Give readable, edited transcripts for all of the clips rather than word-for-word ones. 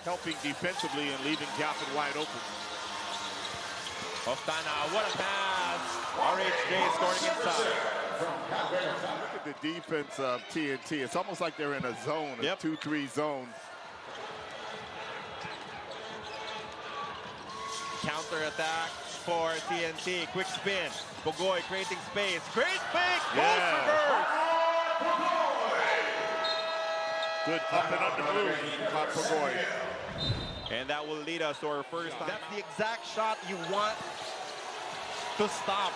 helping defensively and leaving Japet wide open. Oftana, what a pass! RHJ scoring inside. Look at the defense of TNT. It's almost like they're in a zone, a 2-3 zone. Counter-attack for TNT. Quick spin. Bogoy creating space. Great fake! Post reverse! Good up and under move by Bogoy. And that will lead us to our first time. That's the exact shot you want to stop.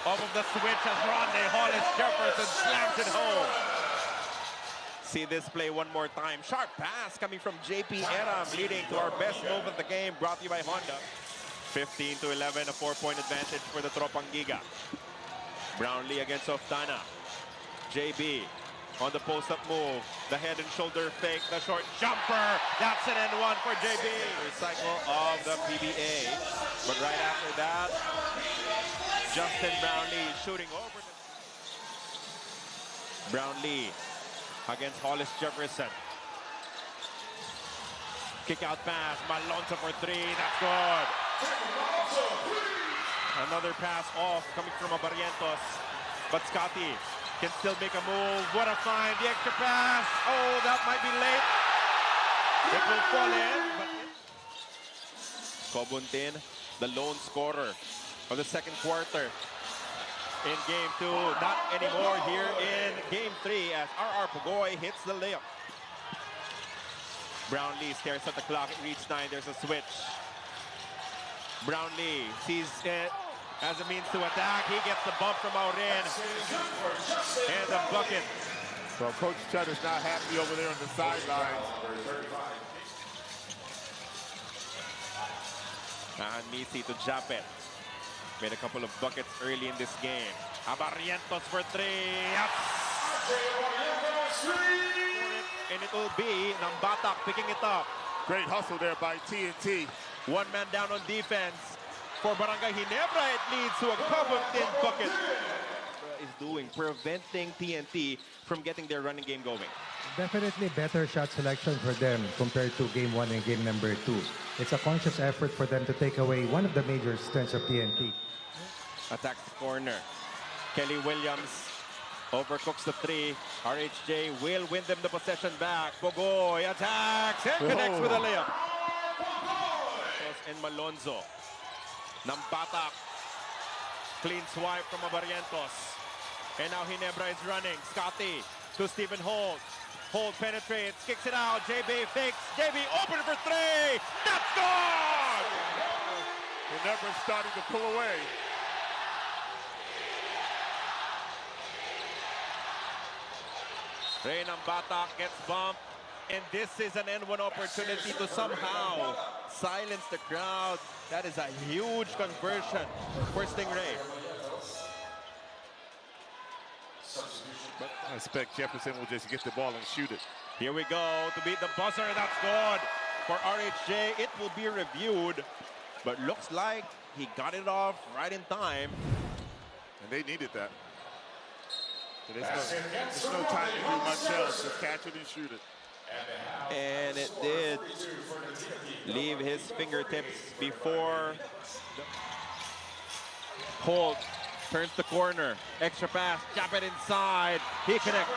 Off of the switch as Ronde Hollis Jefferson slams it home. See this play one more time. Sharp pass coming from JP Eram, leading to our best move of the game, brought to you by Honda. 15-11, a 4-point advantage for the Tropang Giga. Brownlee against Oftana. JB on the post-up move. The head and shoulder fake, the short jumper. That's an N1 for JB. Cycle of the PBA. But right after that, Justin Brownlee shooting over. Brownlee against Hollis Jefferson. Kick out pass, Malonzo for three, that's good. Another pass off coming from Barrientos. But Scotty can still make a move. What a find, the extra pass. Oh, that might be late. It will fall in. But Cobuntin, the lone scorer of the second quarter in game 2. Not anymore here in game 3 as RR Pugoy hits the layup. Brownlee stares at the clock. It reads 9. There's a switch. Brownlee sees it as a means to attack. He gets the bump from Aurin. And the bucket. Well, Coach Chudder's not happy over there on the sidelines. Misi to Japet. Made a couple of buckets early in this game. Barrientos for 3. Yes! And it will be Nambatak picking it up. Great hustle there by TNT. One man down on defense. For Barangay Ginebra, it leads to a Cobuntin bucket. Is doing, preventing TNT from getting their running game going. Definitely better shot selection for them compared to game 1 and game number 2. It's a conscious effort for them to take away one of the major strengths of TNT. Attacks the corner. Kelly Williams overcooks the 3. RHJ will win them the possession back. Bogoy attacks and connects with a layup. And Malonzo. Nambatak. Clean swipe from Barrientos. And now Ginebra is running. Scotty to Stephen Holt. Holt penetrates, kicks it out. JB fakes. JB open for 3. That's gone! Ginebra's starting to pull away. Ray Nambatak gets bumped. And this is an N1 opportunity to somehow silence the crowd. That is a huge conversion for Stingray. But I expect Jefferson will just get the ball and shoot it. Here we go to beat the buzzer. That's good for RHJ. It will be reviewed, but looks like he got it off right in time. And they needed that. So there's no time to do much else. Just catch it and shoot it. And it did leave his fingertips before Holt turns the corner. Extra pass, jab it inside. He connects.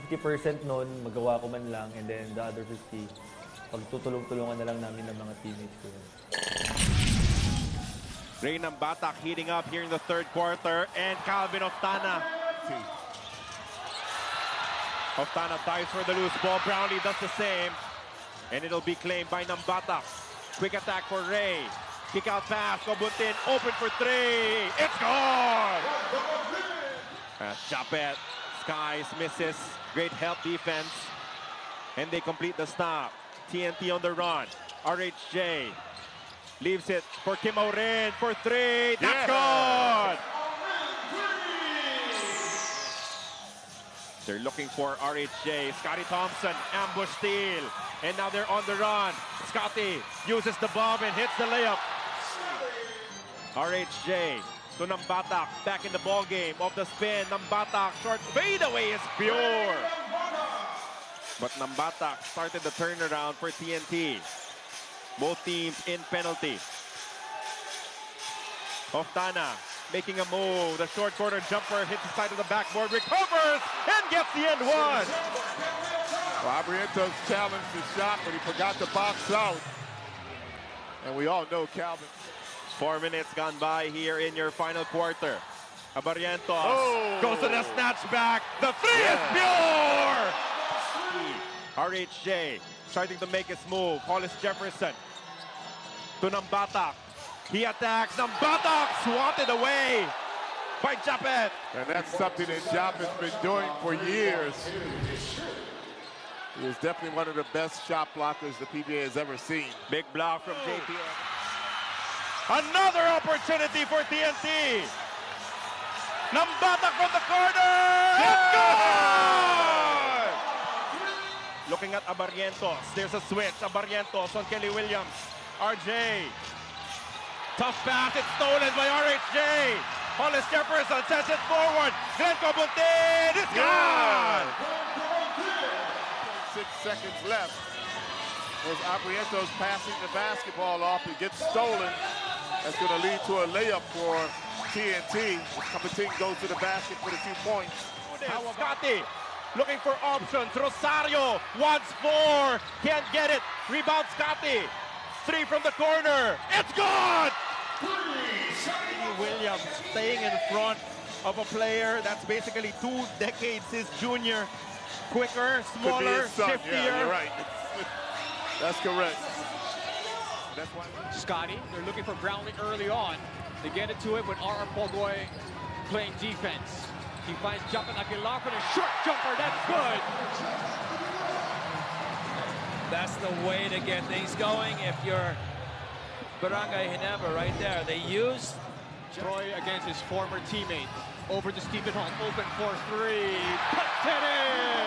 50% noon, magawa ko man lang, and then the other 50, pagtutulong-tulungan na lang namin ng mga teammates ko. Ray Nambatak heating up here in the third quarter, and Calvin Oftana. Oftana dives for the loose ball. Brownlee does the same. And it'll be claimed by Nambatak. Quick attack for Ray. Kick out pass. Cobuntin open for 3. It's gone! Japet. Skies misses. Great help defense. And they complete the stop. TNT on the run. RHJ leaves it for Kim Aurin for 3. That's good! They're looking for RHJ. Scotty Thompson, ambush steal. And now they're on the run. Scotty uses the bomb and hits the layup. RHJ to Nambatak, back in the ball game. Off the spin, Nambatak, short fadeaway is pure. But Nambata started the turnaround for TNT. Both teams in penalty. Oftana making a move. The short corner jumper hits the side of the backboard, recovers, and gets the end one. Well, Abrientos challenged the shot, but he forgot to box out. And we all know Calvin. 4 minutes gone by here in your final quarter. Abrientos goes to the snatch back. The three is pure! RHJ starting to make his move. Hollis Jefferson to Nambata. He attacks. Nambata swatted away by Japet. And that's something that Jap has been doing for years. He is definitely one of the best shot blockers the PBA has ever seen. Big block from JPM. Another opportunity for TNT. Nambata from the corner. It's good! Looking at Abarrientos. There's a switch. Abarrientos on Kelly Williams. RJ. Tough pass. It's stolen by RHJ. Hollis Jefferson sends it forward. Glenn Cobuntin. It's gone! 6 seconds left. As Abrientos passing the basketball off, it gets stolen. That's going to lead to a layup for TNT. Cobuntin goes to the basket for the 2 points. Scotty looking for options. Rosario wants 4. Can't get it. Rebound Scotty. 3 from the corner. It's good! Williams staying in front of a player that's basically 2 decades his junior. Quicker, smaller, shiftier. Yeah, you're right. That's correct. That's why Scotty, they're looking for Brownlee early on. They get into it with R.R. Pogoy playing defense. He finds Jumpin Aguilar for the short jumper. That's good. That's the way to get things going if you're Barangay Ginebra right there. They use Troy against his former teammate. Over to Stephen Holt. Open for 3. Puts it in!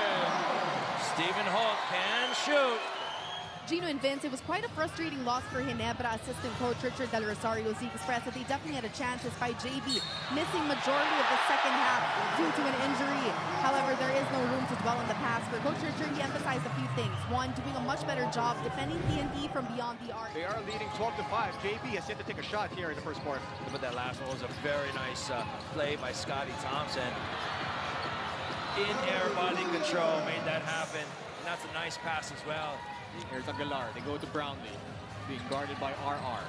Stephen Holt can shoot. Gino and Vince, it was quite a frustrating loss for Ginebra. Assistant coach Richard Del Rosario expressed that they definitely had a chance despite JB missing majority of the second half due to an injury. However, there is no room to dwell on the past. For Coach Richard, he emphasized a few things. One, doing a much better job defending TNT from beyond the arc. They are leading 12-5. JB has yet to take a shot here in the first quarter. But that last one was a very nice play by Scotty Thompson. In-air body control made that happen. And that's a nice pass as well. Here's Aguilar. They go to Brownlee, being guarded by RR.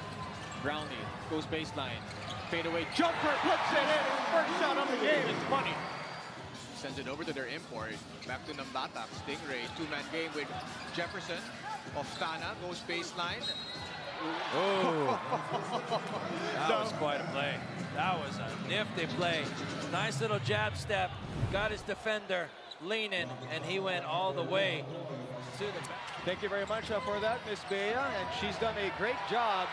Brownlee goes baseline. Fadeaway jumper, puts it in. First shot of the game. It's money. Sends it over to their import. Back to Nambata. Stingray. 2-man game with Jefferson. Oftana goes baseline. Oh, that was quite a play. That was a nifty play. Nice little jab step. Got his defender leaning, and he went all the way to the back. Thank you very much for that, Miss Bea. And she's done a great job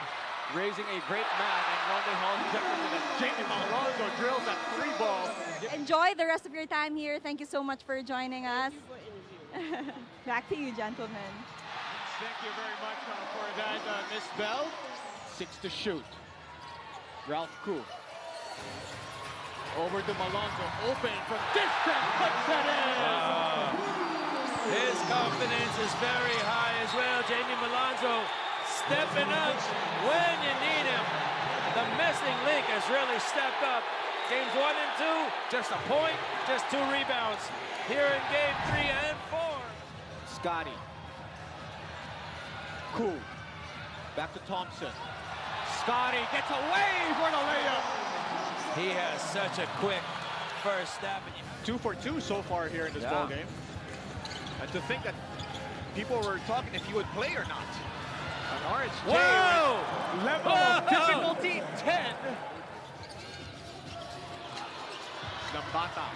raising a great man. And Ronde Hall Jefferson and Jamie Malonzo drills that 3-ball. Enjoy the rest of your time here. Thank you so much for joining us. Back to you, gentlemen. Thank you very much for that, Miss Bell. 6 to shoot. Ralph Koo. Over to Malonzo. Open from distance. Puts it in. His confidence is very high as well. Jamie Malonzo stepping up when you need him. The missing link has really stepped up. Games 1 and 2, just a point, just 2 rebounds. Here in game 3 and 4. Scotty. Cool. Back to Thompson. Scotty gets away for the layup. He has such a quick first step. 2 for 2 so far here in this ball game. And to think that people were talking if he would play or not. An RHJ level of difficulty 10. Nambata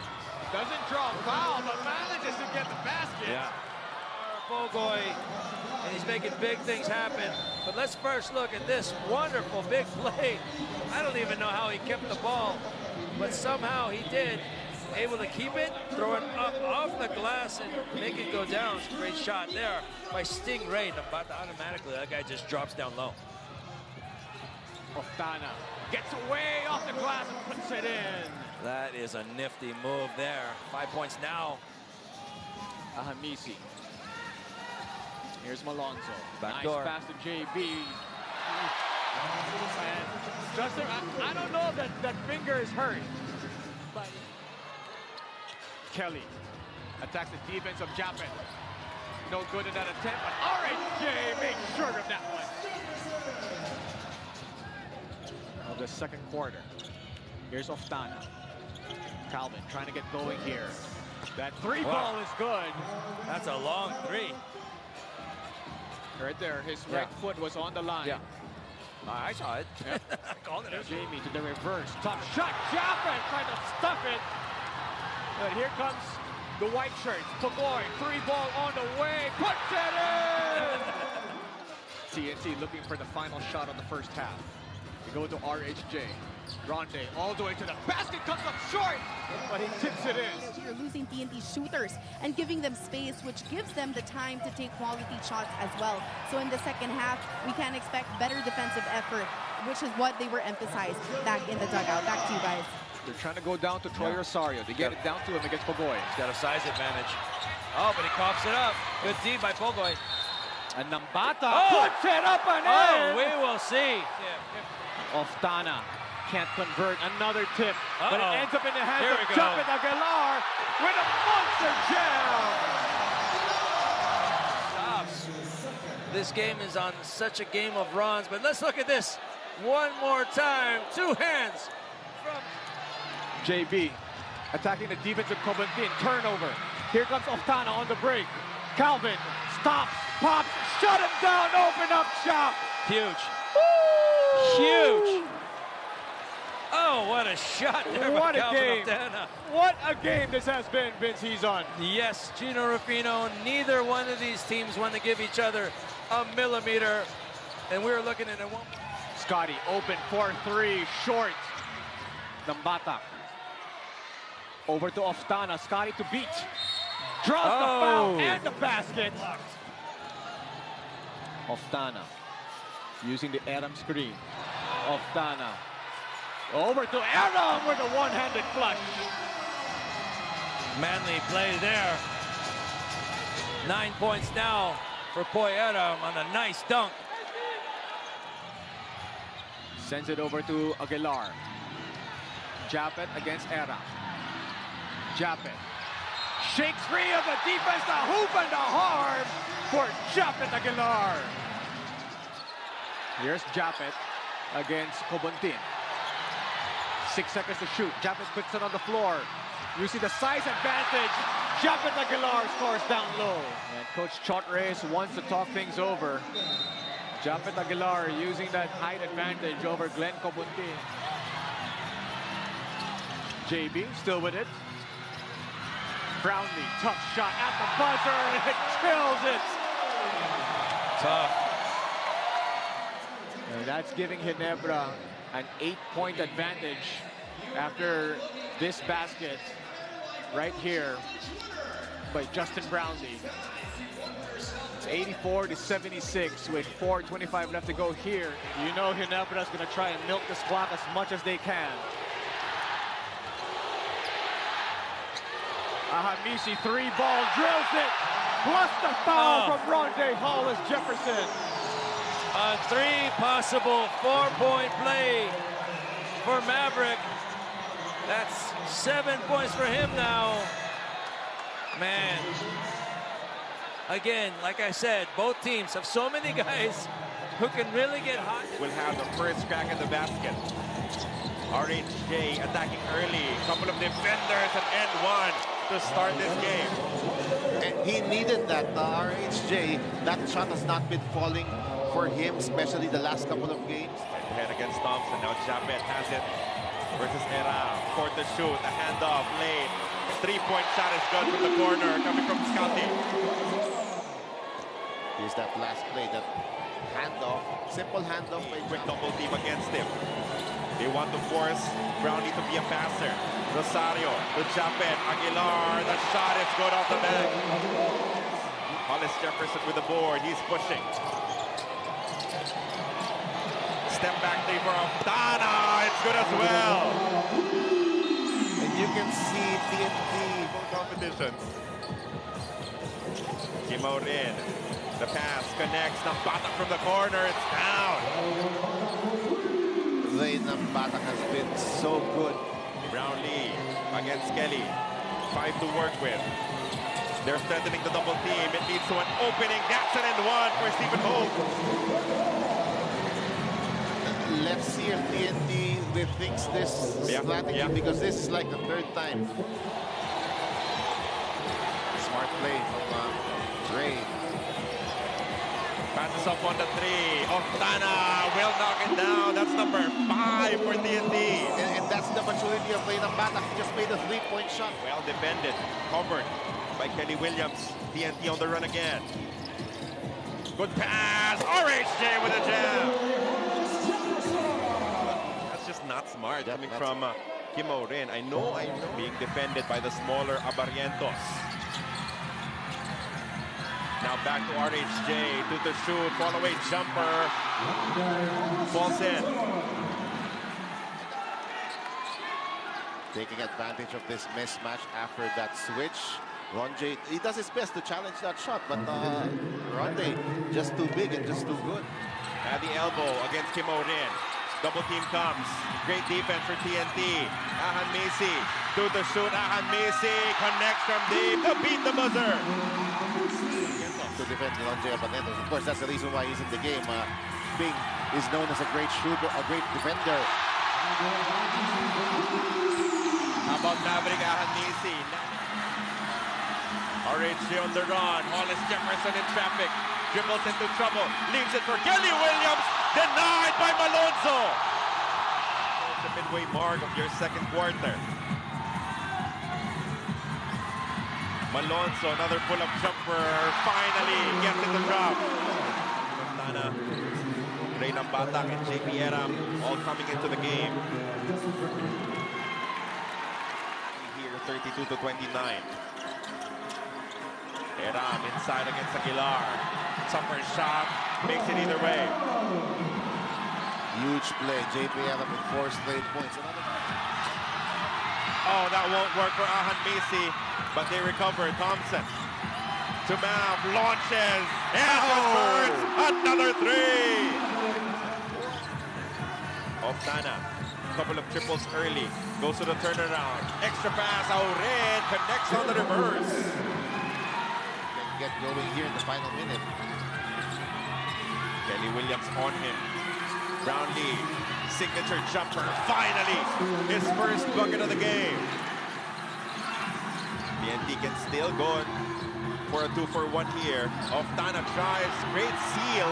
doesn't draw a foul, but manages to get the basket. Yeah. Bogoy, and he's making big things happen. But let's first look at this wonderful big play. I don't even know how he kept the ball, but somehow he did. Able to keep it, throw it up off the glass, and make it go down. It's a great shot there by Stingray. Nambata automatically, that guy just drops down low. Oftana gets away off the glass and puts it in. That is a nifty move there. 5 points now. Ahamisi Here's Malonzo. Back nice door. pass to JB. And Justin, I don't know if that finger is hurt. But Kelly attacks the defense of Japet. No good in that attempt, but RHJ makes sure of that one. Of the second quarter. Here's Oftana. Calvin trying to get going here. That three ball is good. That's a long three. Right there, his right foot was on the line. Yeah. I saw it. I called it. Jamie to the reverse. Top shot. Japet trying to stuff it. And here comes the white shirts. Pagoy, three ball on the way. Puts it in! TNT looking for the final shot of the first half. They go to RHJ. Ronde all the way to the basket, comes up short, but he tips it in. You're losing TNT shooters and giving them space, which gives them the time to take quality shots as well. So in the second half, we can expect better defensive effort, which is what they were emphasized back in the dugout. Back to you guys. They're trying to go down to Troy Rosario. They get it down to him against Pagoy. He's got a size advantage. Oh, but he coughs it up. Good D by Pogoy. And Nambata puts it up and in. We will see. Oftana can't convert. Another tip, but it ends up in the hands Here of we go. Japet Aguilar with a monster jam. Stops. This game is on such a game of runs, but let's look at this one more time. Two hands from JB attacking the defense of Cobantin. Turnover. Here comes Oftana on the break. Calvin stops, pops, shut him down, open up shop. huge. Woo! Huge. Oh, what a shot there by What a Calvin game. Oftana. What a game this has been, Vince Hizon. Yes, Gino Rufino, neither one of these teams want to give each other a millimeter. And we're looking at it. Scotty open 4-3, short. Nambata. Over to Oftana, Scotty to beat. Draws the foul and the basket. Oftana using the Adam screen. Oftana. Over to Adam with a one-handed flush. Manly play there. 9 points now for Poy Adam on a nice dunk. Sends it over to Aguilar. Japet against Era. Japet shakes free of the defense, the hoop and the harm for Japet Aguilar. Here's Japet against Cobantin. 6 seconds to shoot. Japet puts it on the floor. You see the size advantage. Japet Aguilar scores down low. And Coach Chot Reyes wants to talk things over. Japet Aguilar using that height advantage over Glenn Cobantin. JB still with it. Brownlee, tough shot at the buzzer, and it kills it. Tough. And that's giving Ginebra an 8-point advantage after this basket right here by Justin Brownlee. It's 84-76 with 4:25 left to go here. You know Ginebra's going to try and milk this clock as much as they can. Ahamisi, 3-ball, drills it, plus the foul from Ronde Hollis Jefferson. A 3 possible 4-point play for Maverick. That's 7 points for him now. Man. Again, like I said, both teams have so many guys who can really get hot. Will have the first crack at the basket. RHJ attacking early. Couple of defenders and end one to start this game. And he needed that, RHJ. That shot has not been falling for him, especially the last couple of games. Head against Thompson. Now Japet has it versus Era. Court to shoot. A handoff late. 3-point shot is good from the corner coming from Scotty. Here's that last play, that handoff, simple handoff. Quick double team against him. They want to force Brownlee to be a passer. Rosario to Japet. Aguilar. The shot is good off the back. Hollis Jefferson with the board. He's pushing. Step back three for Oftana. It's good as well. And you can see TNT both competitions. Kimaurin. The pass connects. Nambatak from the corner. It's down. Ray Nambatak has been so good. Brownlee against Kelly. 5 to work with. They're strengthening the double team. It leads to an opening. That's an and one for Stephen Hope. Let's see if TNT rethinks this strategy because this is like the third time. Smart play from Ray. Passes up on the 3. Oftana will knock it down. That's number 5 for TNT. And that's the maturity of Ray Nambatak. He just made a 3-point shot. Well defended. Covered by Kelly Williams. TNT on the run again. Good pass. RHJ with a jam. That's just not smart coming from Kim Oren. I know. Being defended by the smaller Abarrientos. Now back to RHJ, to the shoot, fall away jumper, falls in. Taking advantage of this mismatch after that switch. Ronjay, he does his best to challenge that shot, but Ronjay just too big and just too good. At the elbow against Kim Orin. Double team comes. Great defense for TNT. Ahan Misi to the shoot. Ahan Misi connects from deep to beat the buzzer. To defend Ronjay Abanetos. Of course, that's the reason why he's in the game. Bing is known as a great shooter, a great defender. How about Maverick Ahanisi? RHJ on the run. Hollis Jefferson in traffic. Dribbles into trouble. Leaves it for Kelly Williams. Denied by Malonzo. It's the midway mark of your second quarter. Malonzo, another pull-up jumper, finally gets it to drop. Montana, Ray Nambatak and JP Eram all coming into the game. Here, 32-29. Eram inside against Aguilar. Summer shot, makes it either way. Huge play, JP Eram with 4 straight points. Oh, that won't work for Ahan Misi, but they recover. Thompson to Mav, launches, and converts another 3. Oftana, couple of triples early, goes to the turnaround. Extra pass, Auren connects on the reverse. Can get going here in the final minute. Kelly Williams on him. Brownlee, signature jumper, finally, his first bucket of the game. TNT can still go for a 2-for-1 here. Oftana tries, great seal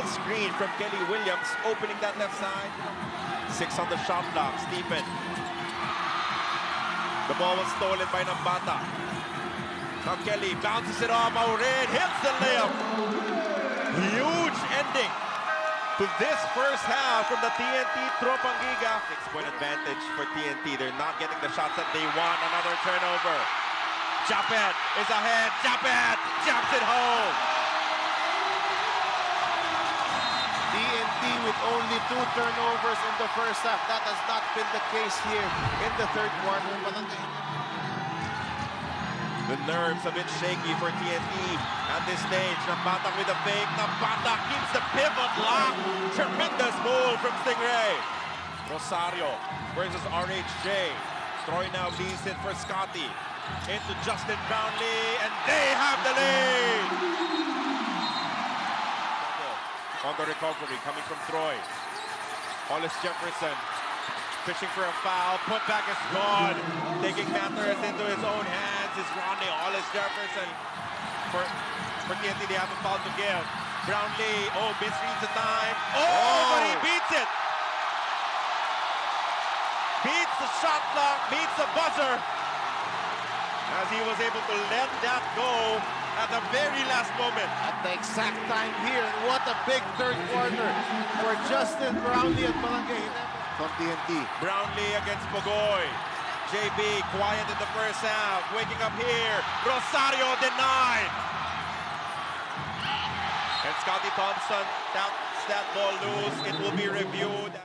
screen from Kelly Williams, opening that left side. 6 on the shot clock, Stephen. The ball was stolen by Nambata. Now Kelly bounces it off, Auren hits the layup. Huge ending to this first half from the TNT Tropang Giga. 6-point advantage for TNT. They're not getting the shots that they want. Another turnover. Japet is ahead. Japet jumps it home. TNT with only 2 turnovers in the first half. That has not been the case here in the third quarter. The nerves a bit shaky for TNT at this stage. Nambatak with a fake. Nambatak keeps the pivot locked. Tremendous move from Stingray. Rosario versus RHJ. Troy now leads it for Scotty. Into Justin Brownlee, and they have the lead. On the recovery, coming from Troy. Hollis Jefferson fishing for a foul. Putback is gone. Taking matters into his own hands is Ronnie Hollis Jefferson. For TNT, they have a foul to give. Brownlee, misreads the time. But he beats it. Beats the shot clock, beats the buzzer. As he was able to let that go at the very last moment. At the exact time here, what a big third quarter for Justin Brownlee at Barangay Ginebra from TNT. Brownlee against Bogoy. JB quiet in the first half, waking up here. Rosario denied. And Scotty Thompson taps that ball loose. It will be reviewed.